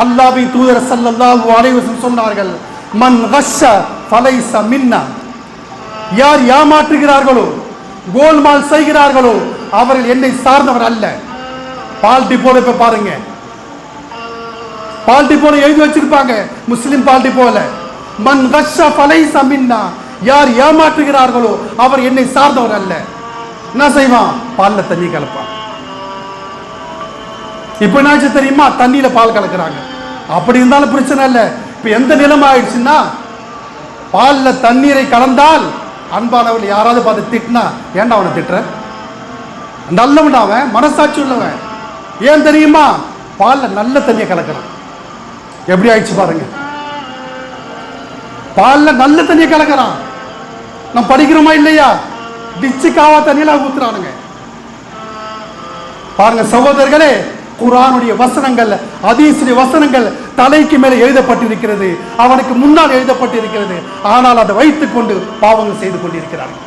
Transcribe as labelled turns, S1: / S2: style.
S1: அல்லாஹ்வின் தூதர் ஸல்லல்லாஹு அலைஹி வஸல்லம் சொன்னார்கள், மன் கஷ்ஷ ஃபலைஸ மின்னா, யார் ஏமாற்றுகிறார்களோ கோல்மால் செய்கிறார்களோ அவர்கள் என்னை சார்ந்தவர் அல்ல. பால் டிப்போல இப்ப பாருங்க, பால் டிப்போல எழுதி வச்சிருப்பாங்க, முஸ்லிம் பால் டிப்போல மன் கஷ்ஷ ஃபலைஸ மின்னா, யார் ஏமாற்றுகிறார்களோ அவர் என்னை சார்ந்தவர் அல்ல. என்ன செய்வான்? பால்ல தண்ணி கலப்பான். இப்ப என்னாச்சு தெரியுமா? தண்ணியில பால் கலக்குறாங்க. அப்படி இருந்தாலும் பிரச்சனை இல்லை. இப்ப எந்த நிலைமை ஆயிடுச்சுன்னா, பால்ல தண்ணீரை கலந்தால் அன்பானவர்கள் யாராவது பார்த்து திட்டினா, ஏன்டா அவனை திட்டுற, நல்லவன் அவன், மனசாட்சி உள்ளவன். ஏன் தெரியுமா? பால்ல நல்ல தண்ணியை கலக்கிறான். எப்படி ஆயிடுச்சு பாருங்க, பால்ல நல்ல தண்ணியை கலக்கிறான். நம்ம படிக்கிறோமா இல்லையா? டிச்சு காவா தண்ணியில ஊத்துறானுங்க பாருங்க. சகோதரர்களே, குர்ஆனுடைய வசனங்கள், ஹதீஸுடைய வசனங்கள் தலைக்கு மேலே எழுதப்பட்டிருக்கிறது, அவனுக்கு முன்னால் எழுதப்பட்டிருக்கிறது. ஆனால் அதை வைத்துக் கொண்டு பாவங்கள் செய்து கொண்டிருக்கிறார்கள்.